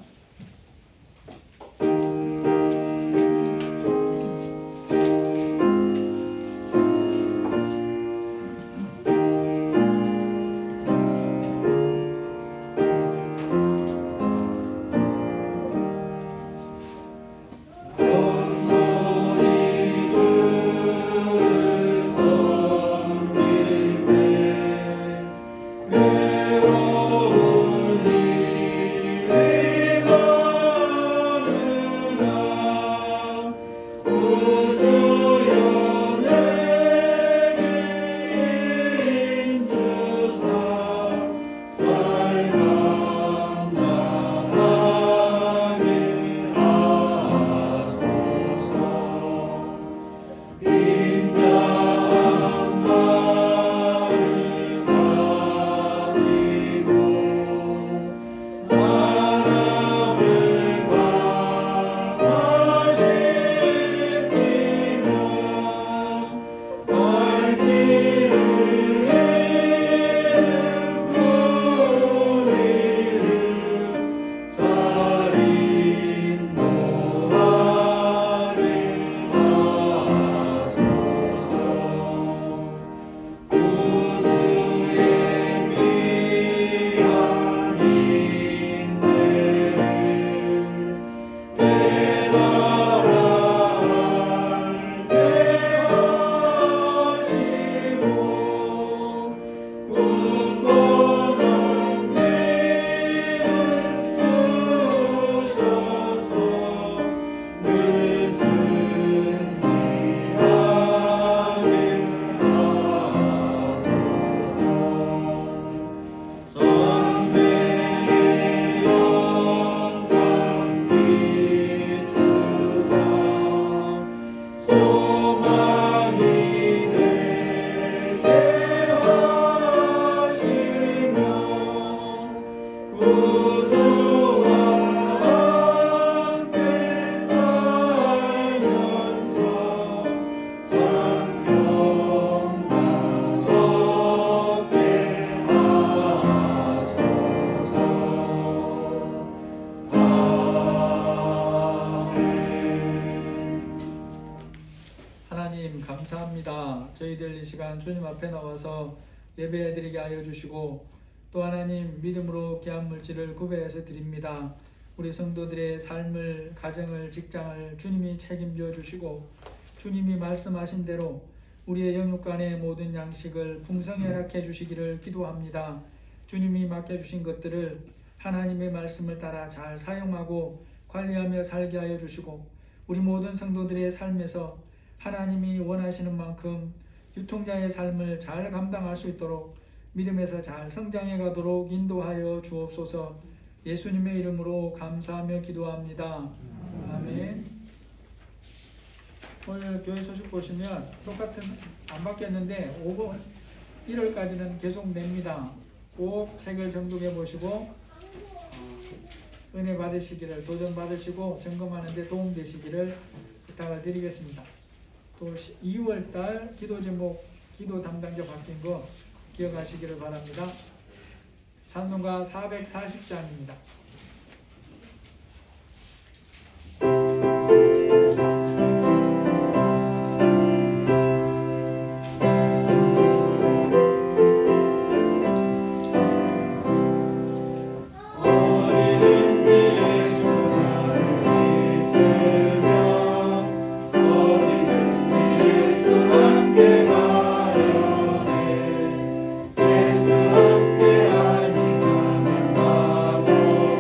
하나님 감사합니다. 저희들 이 시간 주님 앞에 나와서 예배드리게 하여 주시고 또 하나님 믿음으로 귀한 물질을 구별해서 드립니다. 우리 성도들의 삶을, 가정을, 직장을 주님이 책임져 주시고 주님이 말씀하신 대로 우리의 영육간의 모든 양식을 풍성히 허락해 주시기를 기도합니다. 주님이 맡겨주신 것들을 하나님의 말씀을 따라 잘 사용하고 관리하며 살게 하여 주시고 우리 모든 성도들의 삶에서 하나님이 원하시는 만큼 유통자의 삶을 잘 감당할 수 있도록 믿음에서 잘 성장해 가도록 인도하여 주옵소서. 예수님의 이름으로 감사하며 기도합니다. 아멘. 오늘 교회 소식 보시면 똑같은 안 바뀌었는데 5번 1월까지는 계속 냅니다. 꼭 책을 정독해 보시고 은혜 받으시기를, 도전 받으시고 점검하는 데 도움 되시기를 부탁을 드리겠습니다. 또 2월달 기도 제목, 기도 담당자 바뀐 거 기억하시기를 바랍니다. 찬송가 440장입니다. 예수 함께 하니 나만 나도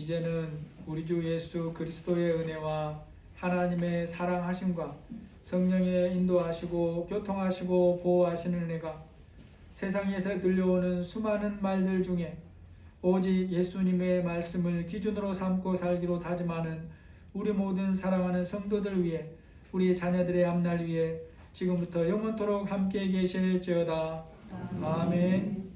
이제는 우리 주 예수 그리스도의 은혜와 하나님의 사랑하심과 성령의 인도하시고 교통하시고 보호하시는 은혜가 세상에서 들려오는 수많은 말들 중에 오직 예수님의 말씀을 기준으로 삼고 살기로 다짐하는 우리 모든 사랑하는 성도들 위해 우리 자녀들의 앞날 위해 지금부터 영원토록 함께 계실지어다. 아멘.